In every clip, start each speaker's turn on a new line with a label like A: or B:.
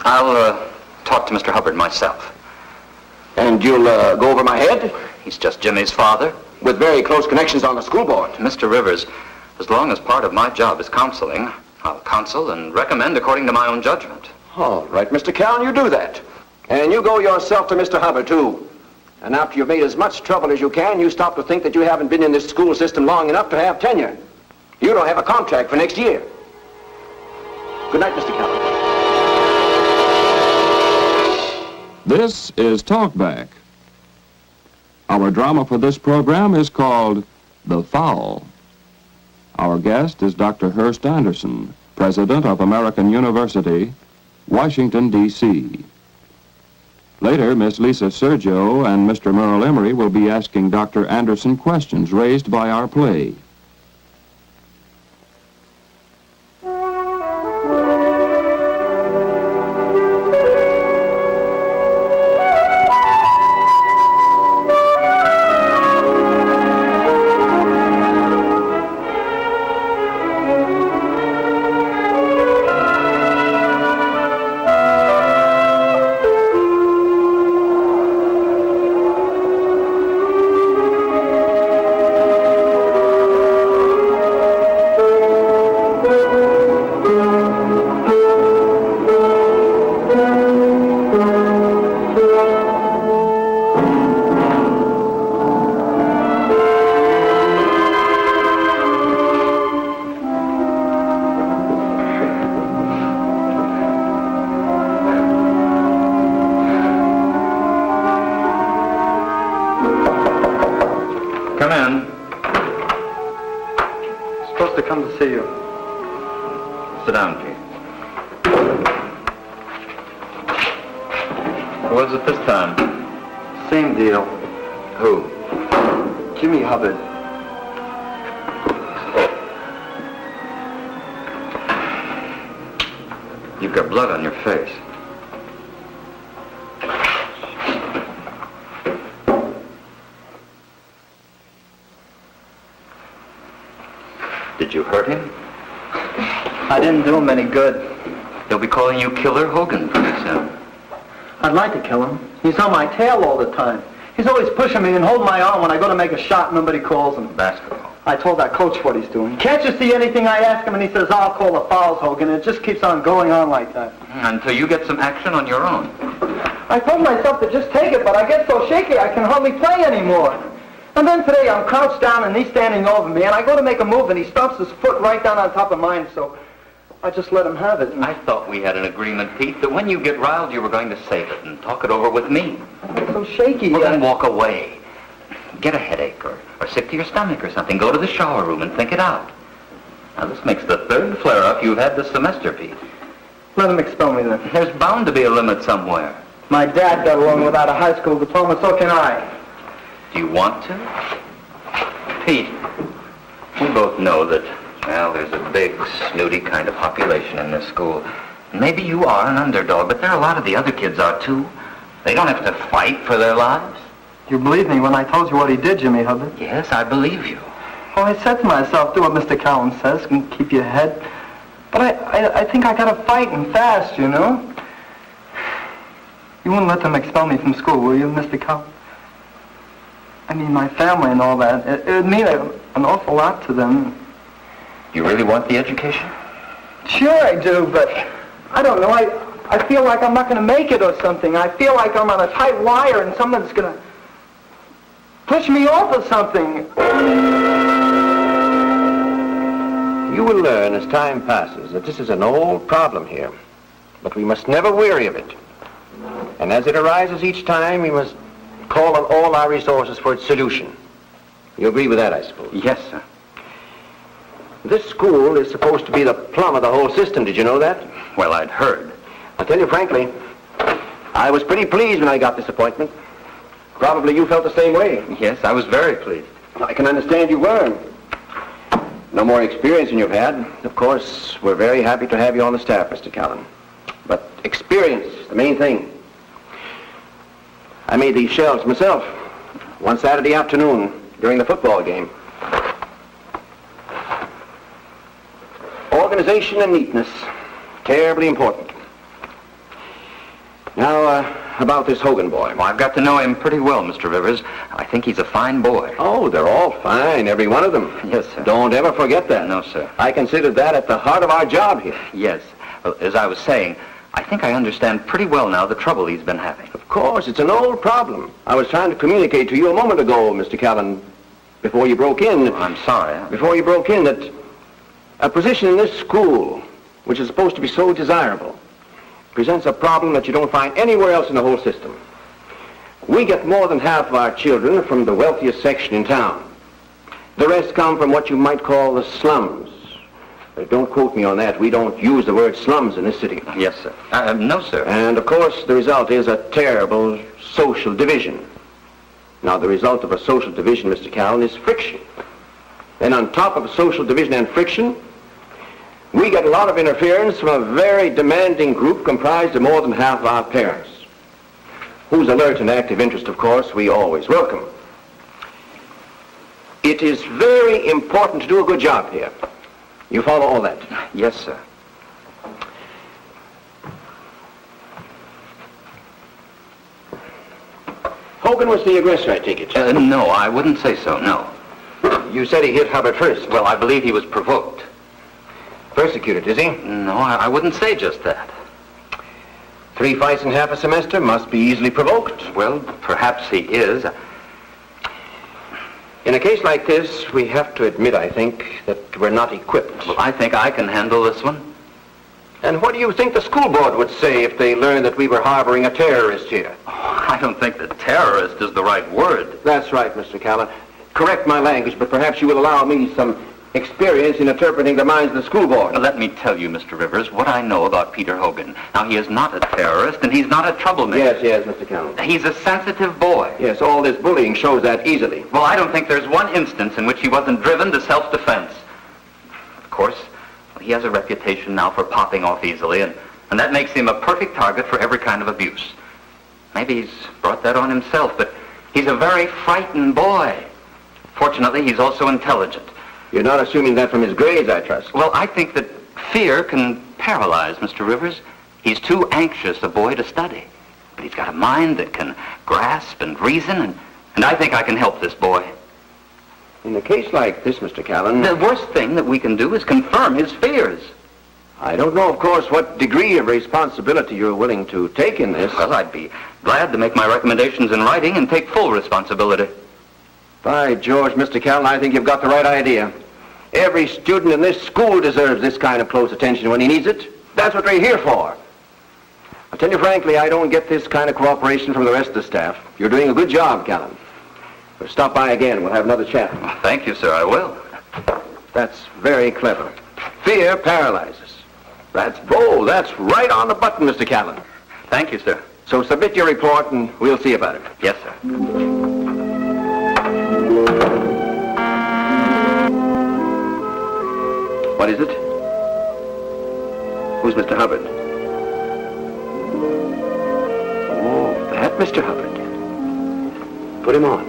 A: I'll talk to Mr. Hubbard myself.
B: And you'll go over my head?
A: He's just Jimmy's father.
B: With very close connections on the school board.
A: Mr. Rivers, as long as part of my job is counseling, I'll counsel and recommend according to my own judgment.
B: All right, Mr. Callan, you do that. And you go yourself to Mr. Hubbard, too. And after you've made as much trouble as you can, you stop to think that you haven't been in this school system long enough to have tenure. You don't have a contract for next year. Good night, Mr. Callan.
C: This is Talkback. Our drama for this program is called The Foul. Our guest is Dr. Hurst Anderson, President of American University, Washington, D.C. Later, Miss Lisa Sergio and Mr. Merle Emery will be asking Dr. Anderson questions raised by our play.
A: Come in.
D: Supposed to come to see you.
A: Sit down, Pete. What is it this time?
D: Same deal.
A: Who?
D: Jimmy Hubbard.
A: You've got blood on your face. Did you hurt him?
D: I didn't do him any good.
A: They'll be calling you Killer Hogan pretty soon.
D: I'd like to kill him. He's on my tail all the time. He's always pushing me and holding my arm when I go to make a shot. Nobody calls him.
A: Basketball.
D: I told that coach what he's doing. Can't you see anything I ask him? And he says, I'll call the fouls, Hogan. And it just keeps on going on like that.
A: Until you get some action on your own.
D: I told myself to just take it, but I get so shaky I can hardly play anymore. And then today I'm crouched down and he's standing over me, and I go to make a move and he stomps his foot right down on top of mine, so I just let him have it.
A: I thought we had an agreement, Pete, that when you get riled you were going to save it and talk it over with me.
D: I'm so shaky.
A: Well, then walk away. Get a headache or sick to your stomach or something. Go to the shower room and think it out. Now, this makes the third flare-up you've had this semester, Pete.
D: Let him expel me then.
A: There's bound to be a limit somewhere.
D: My dad got along without a high school diploma, so can I.
A: Do you want to? Pete, we both know that, well, there's a big, snooty kind of population in this school. Maybe you are an underdog, but there are a lot of the other kids are, too. They don't have to fight for their lives.
D: You believe me when I told you what he did, Jimmy Hubbard?
A: Yes, I believe you.
D: Oh, I said to myself, do what Mr. Cowan says and keep your head. But I think I gotta fight and fast, you know? You wouldn't let them expel me from school, will you, Mr. Cowan? I mean, my family and all that. It would mean an awful lot to them.
A: You really want the education?
D: Sure I do, but I don't know. I feel like I'm not going to make it or something. I feel like I'm on a tight wire and someone's going to push me off or something.
B: You will learn as time passes that this is an old problem here, but we must never weary of it. And as it arises each time, we must call on all our resources for its solution. You agree with that, I suppose?
A: Yes, sir.
B: This school is supposed to be the plum of the whole system. Did you know that?
A: Well, I'd heard.
B: I'll tell you frankly, I was pretty pleased when I got this appointment. Probably you felt the same way.
A: Yes, I was very pleased.
B: I can understand you were. No more experience than you've had. Of course, we're very happy to have you on the staff, Mr. Callan. But experience is the main thing. I made these shelves myself one Saturday afternoon during the football game. Organization and neatness, terribly important. Now, about this Hogan boy.
A: Well, I've got to know him pretty well, Mr. Rivers. I think he's a fine boy.
B: Oh, they're all fine, every one of them.
A: Yes, sir.
B: Don't ever forget that.
A: No, sir.
B: I consider that at the heart of our job here.
A: Yes. Well, as I was saying, I think I understand pretty well now the trouble he's been having.
B: Of course, it's an old problem. I was trying to communicate to you a moment ago, Mr. Callan, before you broke in.
A: Oh, I'm sorry.
B: Before you broke in, that a position in this school, which is supposed to be so desirable, presents a problem that you don't find anywhere else in the whole system. We get more than half of our children from the wealthiest section in town. The rest come from what you might call the slums. Don't quote me on that. We don't use the word slums in this city.
A: Yes, sir. No, sir.
B: And, of course, the result is a terrible social division. Now, the result of a social division, Mr. Callan, is friction. And on top of social division and friction, we get a lot of interference from a very demanding group comprised of more than half of our parents, whose alert and active interest, of course, we always welcome. It is very important to do a good job here. You follow all that?
A: Yes, sir.
B: Hogan was the aggressor, I take it.
A: No, I wouldn't say so, no.
B: You said he hit Hubbard first.
A: Well, I believe he was provoked.
B: Persecuted, is he?
A: No, I wouldn't say just that.
B: 3 fights in half a semester must be easily provoked.
A: Well, perhaps he is.
B: In a case like this, we have to admit, I think, that we're not equipped.
A: Well, I think I can handle this one.
B: And what do you think the school board would say if they learned that we were harboring a terrorist here?
A: Oh, I don't think that terrorist is the right word.
B: That's right, Mr. Callan. Correct my language, but perhaps you will allow me some experience in interpreting the minds of the school board.
A: Let me tell you, Mr. Rivers, what I know about Peter Hogan. Now, he is not a terrorist, and he's not a troublemaker.
B: Yes, Mr. Callan.
A: He's a sensitive boy.
B: Yes, all this bullying shows that easily.
A: Well, I don't think there's one instance in which he wasn't driven to self-defense. Of course, he has a reputation now for popping off easily, and that makes him a perfect target for every kind of abuse. Maybe he's brought that on himself, but he's a very frightened boy. Fortunately, he's also intelligent.
B: You're not assuming that from his grades, I trust.
A: Well, I think that fear can paralyze Mr. Rivers. He's too anxious a boy to study. But he's got a mind that can grasp and reason, and I think I can help this boy.
B: In a case like this, Mr. Callan...
A: The worst thing that we can do is confirm his fears.
B: I don't know, of course, what degree of responsibility you're willing to take in this.
A: Well, I'd be glad to make my recommendations in writing and take full responsibility.
B: By George, Mr. Callan, I think you've got the right idea. Every student in this school deserves this kind of close attention when he needs it. That's what we're here for. I'll tell you frankly, I don't get this kind of cooperation from the rest of the staff. You're doing a good job, Callan. But stop by again. We'll have another chat.
A: Well, thank you, sir. I will.
B: That's very clever. Fear paralyzes. That's right on the button, Mr. Callan.
A: Thank you, sir.
B: So submit your report and we'll see about it.
A: Yes, sir.
B: What is it? Who's Mr. Hubbard? Oh, that Mr. Hubbard. Put him on.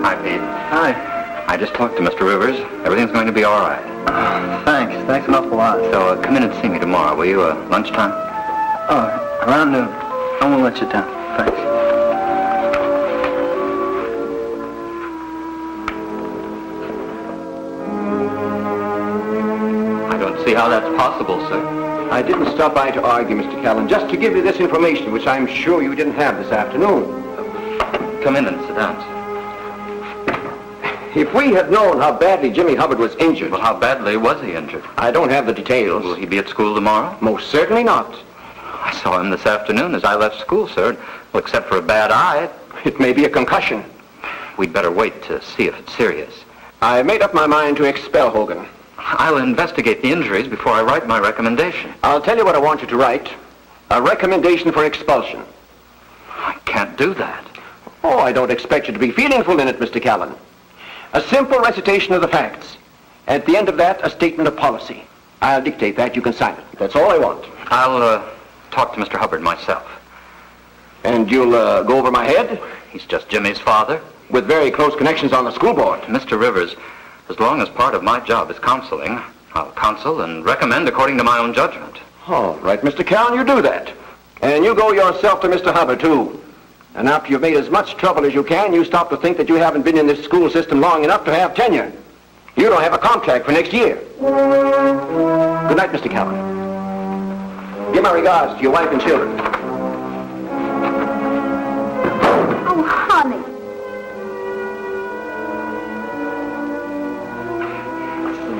A: Hi, Pete.
D: Hi.
A: I just talked to Mr. Rivers. Everything's going to be all right.
D: Thanks. Thanks an awful lot.
A: So come in and see me tomorrow, will you? Lunchtime?
D: Oh, around noon. I won't let you down. Thanks.
A: I don't see how that's possible, sir.
B: I didn't stop by to argue, Mr. Callan, just to give you this information, which I'm sure you didn't have this afternoon.
A: Come in and sit down, sir.
B: If we had known how badly Jimmy Hubbard was injured...
A: Well, how badly was he injured?
B: I don't have the details.
A: Will he be at school tomorrow?
B: Most certainly not.
A: I saw him this afternoon as I left school, sir. Well, except for a bad eye,
B: It may be a concussion.
A: we'd better wait to see if it's serious.
B: I made up my mind to expel Hogan.
A: I'll investigate the injuries before I write my recommendation.
B: I'll tell you what I want you to write. A recommendation for expulsion.
A: I can't do that.
B: Oh, I don't expect you to be feelingful in it, Mr. Callan. A simple recitation of the facts. At the end of that, a statement of policy. I'll dictate that. You can sign it. That's all I want.
A: I'll talk to Mr. Hubbard myself.
B: And you'll go over my head?
A: He's just Jimmy's father.
B: With very close connections on the school board.
A: Mr. Rivers, as long as part of my job is counseling, I'll counsel and recommend according to my own judgment.
B: All right, Mr. Callan, you do that. And you go yourself to Mr. Hubbard, too. And after you've made as much trouble as you can, you stop to think that you haven't been in this school system long enough to have tenure. You don't have a contract for next year. Good night, Mr. Callan. Give my regards to your wife and children.
E: Oh, honey.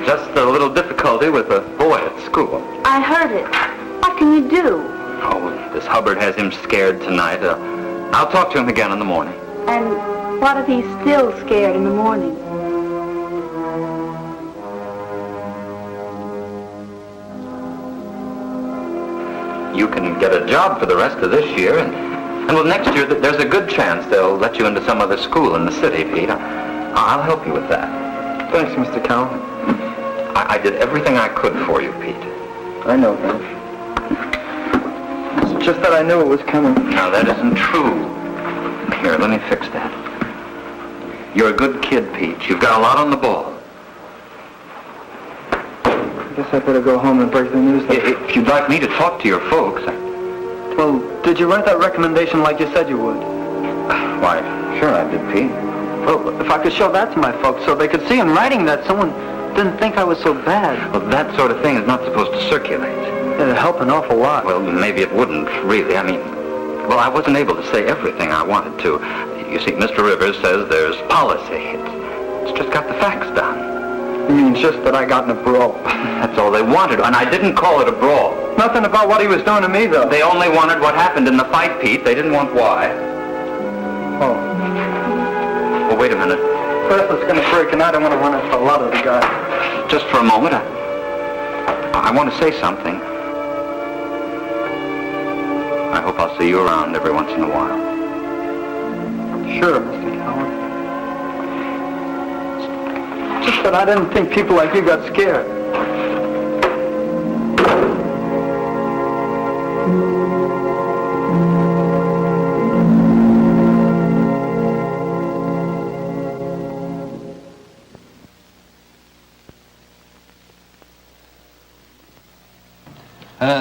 A: Just a little difficulty with a boy at school.
E: I heard it. What can you do?
A: Oh, this Hubbard has him scared tonight. I'll talk to him again in the morning.
E: And what if he's still scared in the morning?
A: You can get a job for the rest of this year, and well, next year there's a good chance they'll let you into some other school in the city, Pete. I'll help you with that.
D: Thanks, Mr. Callan.
A: I did everything I could for you, Pete.
D: I know that. It's just that I knew it was coming.
A: Now, that isn't true. Here, let me fix that. You're a good kid, Pete. You've got a lot on the ball.
D: I guess I better go home and break the news.
A: If you'd like me to talk to your folks...
D: Well, did you write that recommendation like you said you would?
A: Why, sure I did, Pete.
D: Well, if I could show that to my folks so they could see in writing that someone didn't think I was so bad.
A: Well, that sort of thing is not supposed to circulate.
D: It'd help an awful lot.
A: Well, maybe it wouldn't, really. I mean, well, I wasn't able to say everything I wanted to. You see, Mr. Rivers says there's policy. It's just got the facts down.
D: You mean just that I got in a brawl?
A: That's all they wanted, and I didn't call it a brawl.
D: Nothing about what he was doing to me, though.
A: They only wanted what happened in the fight, Pete. They didn't want why.
D: Oh.
A: Well, wait a minute.
D: First, it's going to break, and I don't want to run into a lot of the guy.
A: Just for a moment, I want to say something. I hope I'll see you around every once in a while.
D: Sure, Mr. Callan. Just that I didn't think people like you got scared.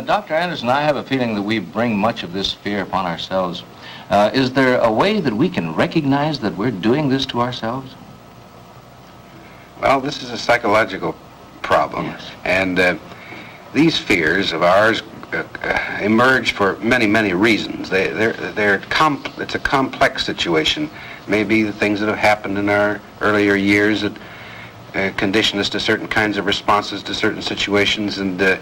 F: Dr. Anderson, I have a feeling that we bring much of this fear upon ourselves. Is there a way that we can recognize that we're doing this to ourselves?
G: Well, this is a psychological problem.
F: Yes.
G: And these fears of ours emerge for many, many reasons. It's a complex situation. Maybe the things that have happened in our earlier years that condition us to certain kinds of responses to certain situations, and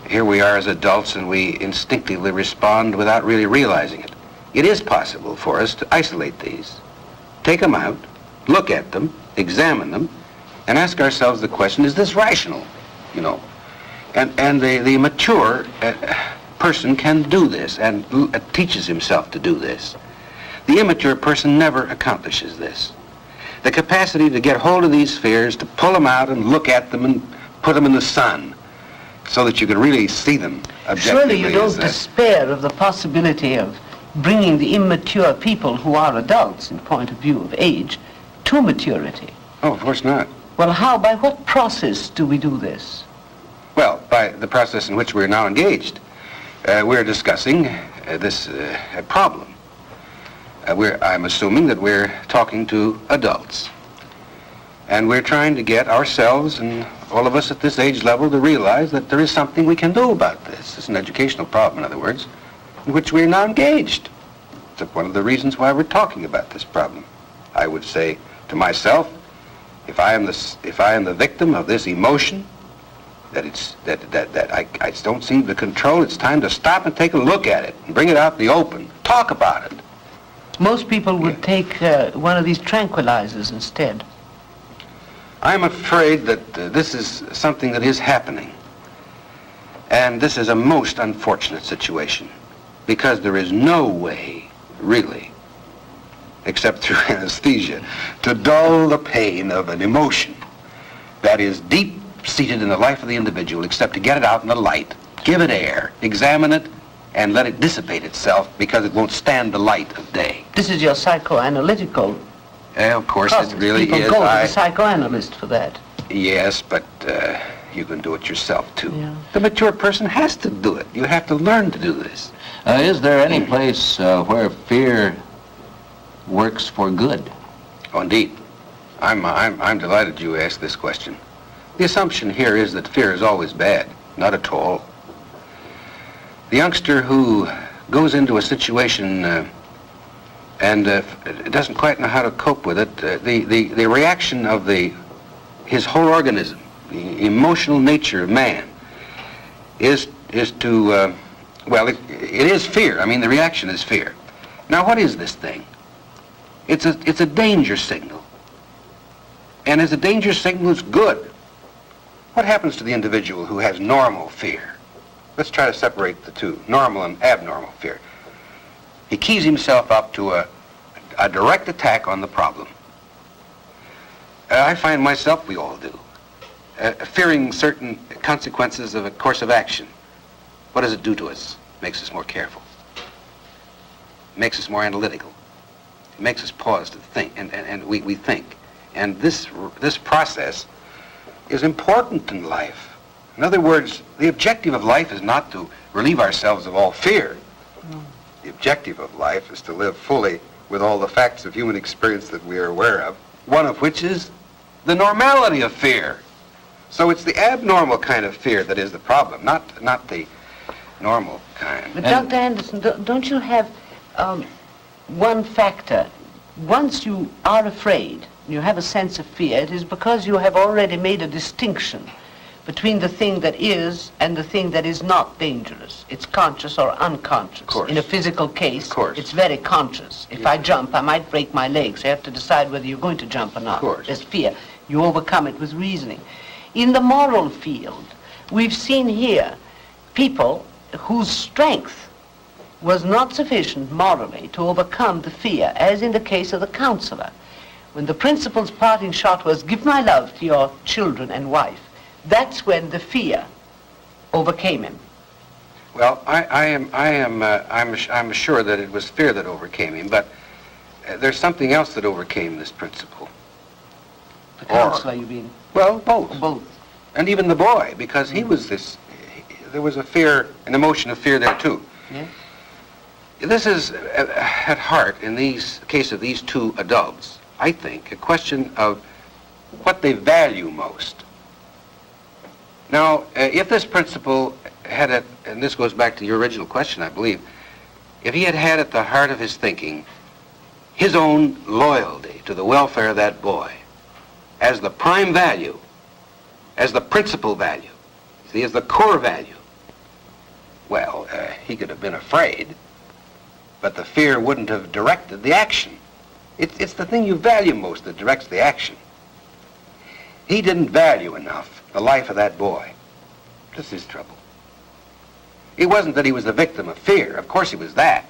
G: here we are as adults and we instinctively respond without really realizing it. It is possible for us to isolate these, take them out, look at them, examine them, and ask ourselves the question, is this rational? You know, and the mature person can do this and teaches himself to do this. The immature person never accomplishes this. The capacity to get hold of these fears, to pull them out and look at them and put them in the sun so that you can really see them objectively.
H: Surely you don't despair of the possibility of bringing the immature people who are adults in point of view of age to maturity.
G: Oh, of course not.
H: Well, how, by what process do we do this?
G: Well, by the process in which we're now engaged. We're discussing this problem. I'm assuming that we're talking to adults. And we're trying to get ourselves and all of us at this age level to realize that there is something we can do about this. It's an educational problem, in other words, in which we're now engaged. It's one of the reasons why we're talking about this problem. I would say to myself, if I am the victim of this emotion, that I don't seem to control, it's time to stop and take a look at it and bring it out in the open. Talk about it.
H: Most people would take one of these tranquilizers instead.
G: I'm afraid that this is something that is happening. And this is a most unfortunate situation because there is no way, really, except through anesthesia, to dull the pain of an emotion that is deep-seated in the life of the individual, except to get it out in the light, give it air, examine it, and let it dissipate itself because it won't stand the light of day.
H: This is your psychoanalytical
G: Of course,
H: process.
G: it really
H: People
G: is.
H: go to the psychoanalyst for that.
G: Yes, but you can do it yourself, too.
H: Yeah.
G: The mature person has to do it. You have to learn to do this.
F: Is there any place where fear works for good?
G: Oh, indeed. I'm delighted you asked this question. The assumption here is that fear is always bad. Not at all. The youngster who goes into a situation and doesn't quite know how to cope with it, the reaction of his whole organism, the emotional nature of man, is to, well, it is fear. I mean, the reaction is fear. Now, what is this thing? It's a danger signal. And as a danger signal, it's good. What happens to the individual who has normal fear? Let's try to separate the two, normal and abnormal fear. He keys himself up to a direct attack on the problem. I find myself, we all do, fearing certain consequences of a course of action. What does it do to us? It makes us more careful. It makes us more analytical. It makes us pause to think, and we think. And this process is important in life. In other words, the objective of life is not to relieve ourselves of all fear. No. The objective of life is to live fully with all the facts of human experience that we are aware of, one of which is the normality of fear. So it's the abnormal kind of fear that is the problem, not the normal kind.
H: But Dr. Anderson, don't you have one factor? Once you are afraid, you have a sense of fear, it is because you have already made a distinction between the thing that is and the thing that is not dangerous. It's conscious or unconscious.
G: Of course.
H: In a physical case,
G: of course,
H: it's very conscious. If I jump, I might break my legs. You have to decide whether you're going to jump or not.
G: Of course.
H: There's fear. You overcome it with reasoning. In the moral field, we've seen here people whose strength was not sufficient morally to overcome the fear, as in the case of the counselor. When the principal's parting shot was, "Give my love to your children and wife," that's when the fear overcame him.
G: Well, I'm sure that it was fear that overcame him, but there's something else that overcame this principle.
H: The counselor, you mean?
G: Well, both.
H: Both.
G: And even the boy, because he was there was a fear, an emotion of fear there too.
H: Yes.
G: This is, at heart, in case of these two adults, I think, a question of what they value most. Now, if this principle had it, and this goes back to your original question, I believe, if he had had at the heart of his thinking his own loyalty to the welfare of that boy as the prime value, as the principal value, see, as the core value, well, he could have been afraid, but the fear wouldn't have directed the action. It's the thing you value most that directs the action. He didn't value enough the life of that boy. This is trouble. It wasn't that he was the victim of fear. Of course he was that.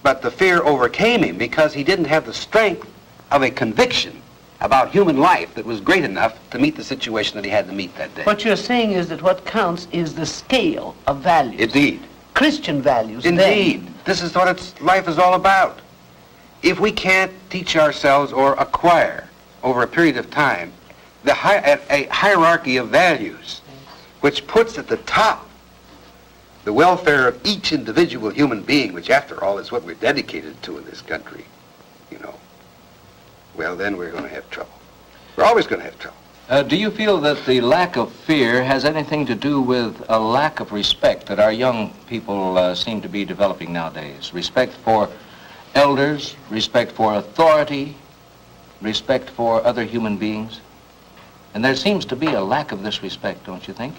G: But the fear overcame him because he didn't have the strength of a conviction about human life that was great enough to meet the situation that he had to meet that day.
H: What you're saying is that what counts is the scale of values.
G: Indeed.
H: Christian values.
G: Indeed. This is what life is all about. If we can't teach ourselves or acquire over a period of time a hierarchy of values which puts at the top the welfare of each individual human being, which after all is what we're dedicated to in this country, you know, well, then we're going to have trouble. We're always going to have trouble.
F: Do you feel that the lack of fear has anything to do with a lack of respect that our young people seem to be developing nowadays? Respect for elders, respect for authority, respect for other human beings? And there seems to be a lack of this respect, don't you think?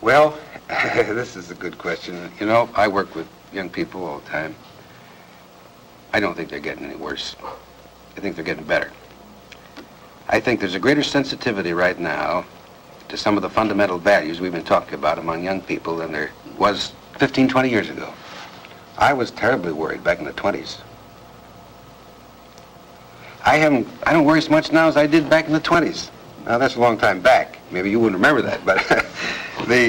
G: Well, this is a good question. You know, I work with young people all the time. I don't think they're getting any worse. I think they're getting better. I think there's a greater sensitivity right now to some of the fundamental values we've been talking about among young people than there was 15, 20 years ago. I was terribly worried back in the 20s. I don't worry as much now as I did back in the 20s. Now, that's a long time back. Maybe you wouldn't remember that, but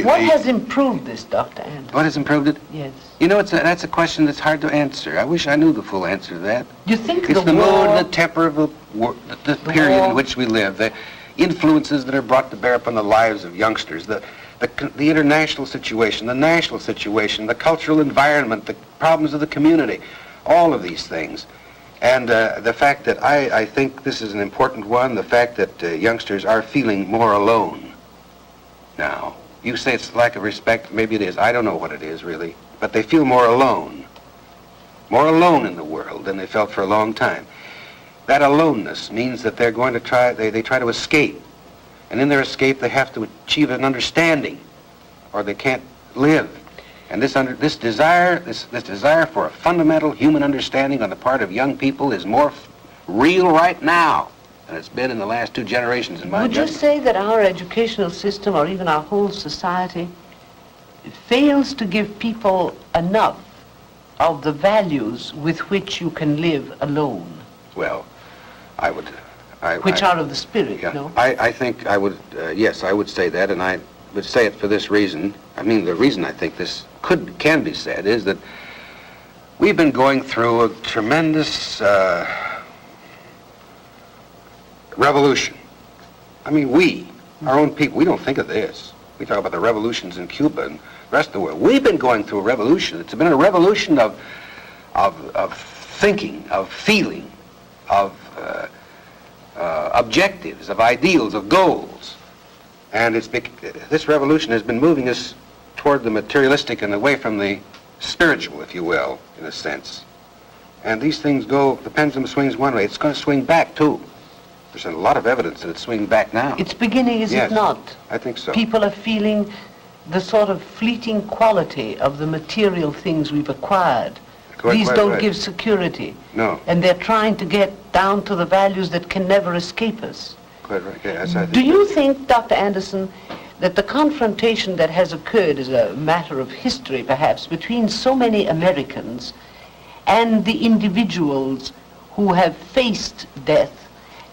H: What has improved this, Dr. Anderson?
G: What has improved it?
H: Yes.
G: You know, that's a question that's hard to answer. I wish I knew the full answer to that.
H: You think
G: It's
H: the
G: mood
H: war...
G: and the temper of the period in which we live. influences that are brought to bear upon the lives of youngsters, the international situation, the national situation, the cultural environment, the problems of the community, all of these things. And the fact that I think this is an important one, the fact that youngsters are feeling more alone now. You say it's lack of respect, maybe it is. I don't know what it is, really. But they feel more alone in the world than they felt for a long time. That aloneness means that they're going to try, they try to escape. And in their escape, they have to achieve an understanding, or they can't live. And this desire for a fundamental human understanding on the part of young people is more real right now than it's been in the last 2 generations in my
H: judgment. Would you say that our educational system, or even our whole society, fails to give people enough of the values with which you can live alone?
G: Well,
H: which are of the spirit,
G: yeah,
H: no?
G: I think I would, yes, I would say that, and I would say it for this reason. I mean, the reason I think this can be said is that we've been going through a tremendous revolution. I mean, our own people, we don't think of this. We talk about the revolutions in Cuba and the rest of the world. We've been going through a revolution. It's been a revolution of thinking, of feeling, of objectives, of ideals, of goals. And this revolution has been moving us toward the materialistic and away from the spiritual, if you will, in a sense. And these things go, the pendulum swings one way, it's going to swing back too. There's a lot of evidence that it's swinging back now.
H: It's beginning, is it not?
G: I think so.
H: People are feeling the sort of fleeting quality of the material things we've acquired. These don't give security.
G: No.
H: And they're trying to get down to the values that can never escape us.
G: Quite right. Yes, I think.
H: Do you think, Dr. Anderson, that the confrontation that has occurred is a matter of history, perhaps, between so many Americans and the individuals who have faced death,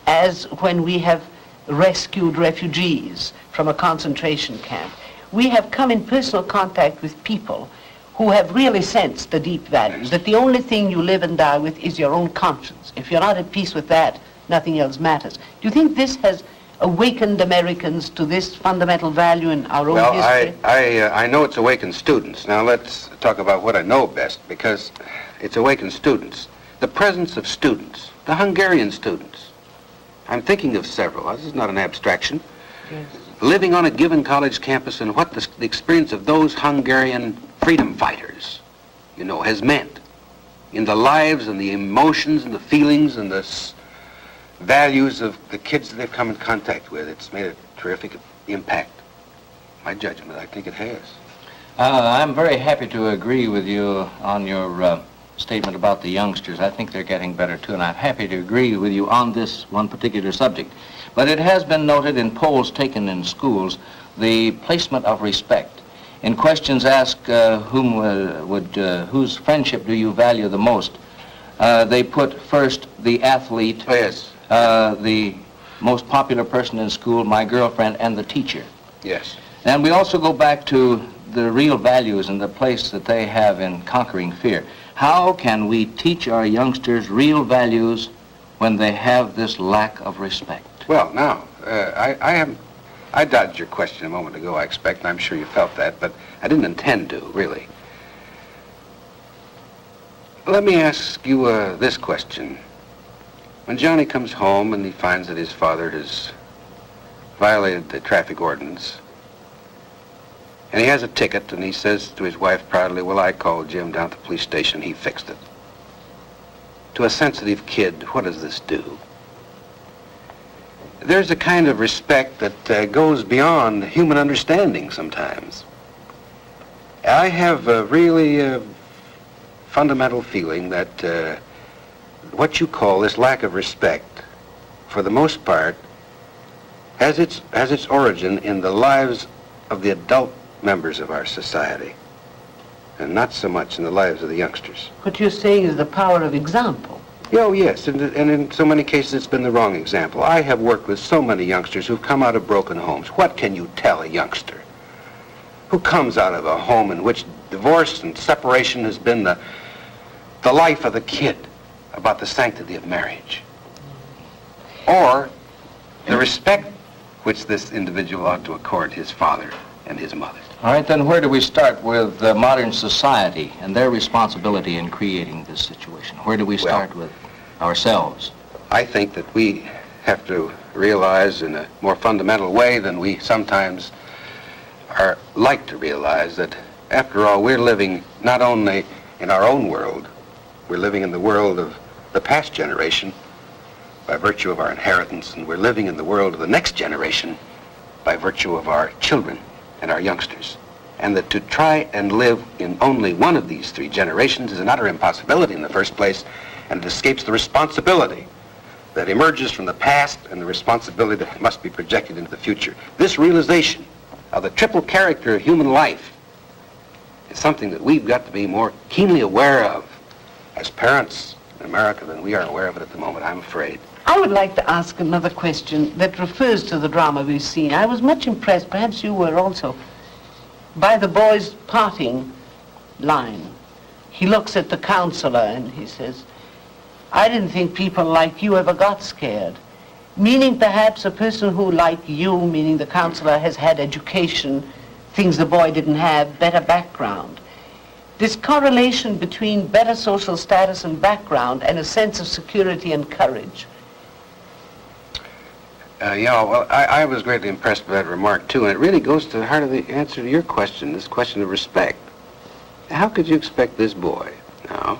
H: as when we have rescued refugees from a concentration camp? We have come in personal contact with people who have really sensed the deep values, that the only thing you live and die with is your own conscience. If you're not at peace with that, nothing else matters. Do you think this has awakened Americans to this fundamental value in our own history?
G: Well, I know it's awakened students. Now let's talk about what I know best, because it's awakened students. The presence of students, the Hungarian students. I'm thinking of several. This is not an abstraction.
H: Yes.
G: Living on a given college campus and what the experience of those Hungarian freedom fighters, has meant in the lives and the emotions and the feelings and the values of the kids that they've come in contact with. It's made a terrific impact. My judgment, I think it has.
F: I'm very happy to agree with you on your statement about the youngsters. I think they're getting better too, and I'm happy to agree with you on this one particular subject. But it has been noted in polls taken in schools, the placement of respect. In questions asked, whose friendship do you value the most? They put first the athlete,
G: Oh, yes.
F: The most popular person in school, my girlfriend, and the teacher.
G: Yes.
F: And we also go back to the real values and the place that they have in conquering fear. How can we teach our youngsters real values when they have this lack of respect?
G: Well, now, I dodged your question a moment ago, I expect, and I'm sure you felt that, but I didn't intend to, really. Let me ask you this question. When Johnny comes home and he finds that his father has violated the traffic ordinance, and he has a ticket, and he says to his wife proudly, well, I called Jim down to the police station, he fixed it. To a sensitive kid, what does this do? There's a kind of respect that goes beyond human understanding sometimes. I have a really fundamental feeling that what you call this lack of respect, for the most part, has its origin in the lives of the adult members of our society, and not so much in the lives of the youngsters.
H: What you're saying is the power of example.
G: Oh, yes, and in so many cases it's been the wrong example. I have worked with so many youngsters who've come out of broken homes. What can you tell a youngster who comes out of a home in which divorce and separation has been the life of the kid about the sanctity of marriage? Or the respect which this individual ought to accord his father and his mother.
F: All right, then where do we start with modern society and their responsibility in creating this situation? Where do we start with ourselves?
G: I think that we have to realize in a more fundamental way than we sometimes are like to realize that, after all, we're living not only in our own world, we're living in the world of the past generation by virtue of our inheritance, and we're living in the world of the next generation by virtue of our children and our youngsters. And that to try and live in only one of these three generations is an utter impossibility in the first place, and it escapes the responsibility that emerges from the past and the responsibility that must be projected into the future. This realization of the triple character of human life is something that we've got to be more keenly aware of as parents in America than we are aware of it at the moment, I'm afraid.
H: I would like to ask another question that refers to the drama we've seen. I was much impressed, perhaps you were also, by the boy's parting line. He looks at the counselor and he says, "I didn't think people like you ever got scared." Meaning perhaps a person who, like you, meaning the counselor, has had education, things the boy didn't have, better background. This correlation between better social status and background and a sense of security and courage.
G: I was greatly impressed by that remark, too, and it really goes to the heart of the answer to your question, this question of respect. How could you expect this boy, now,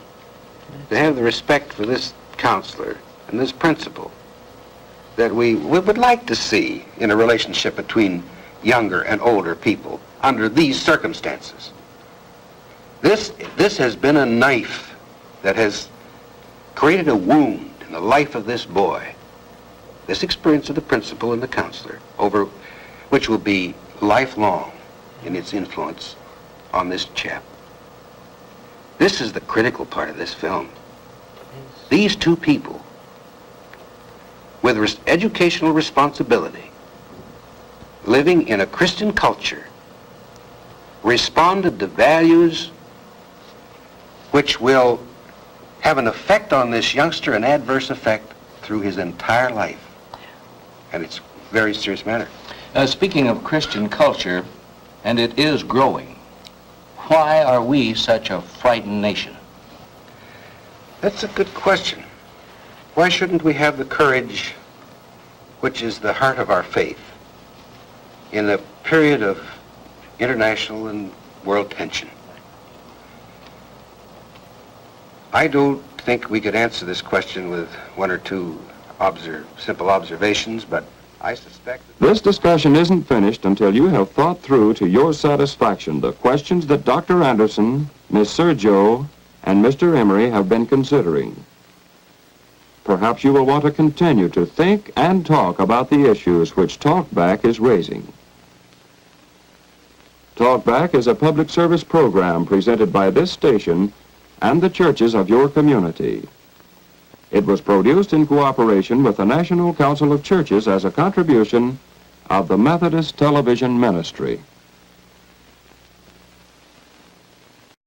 G: to have the respect for this counselor and this principal that we would like to see in a relationship between younger and older people under these circumstances? This has been a knife that has created a wound in the life of this boy. This experience of the principal and the counselor, over which will be lifelong in its influence on this chap. This is the critical part of this film. These two people, with educational responsibility, living in a Christian culture, responded to values which will have an effect on this youngster, an adverse effect through his entire life. And it's a very serious matter.
F: Speaking of Christian culture, and it is growing, why are we such a frightened nation?
G: That's a good question. Why shouldn't we have the courage, which is the heart of our faith, in a period of international and world tension? I don't think we could answer this question with one or two simple observations, but I suspect that
C: This discussion isn't finished until you have thought through to your satisfaction the questions that Dr. Anderson, Miss Sergio, and Mr. Emery have been considering. Perhaps you will want to continue to think and talk about the issues which Talkback is raising. Talkback is a public service program presented by this station and the churches of your community. It was produced in cooperation with the National Council of Churches as a contribution of the Methodist Television Ministry.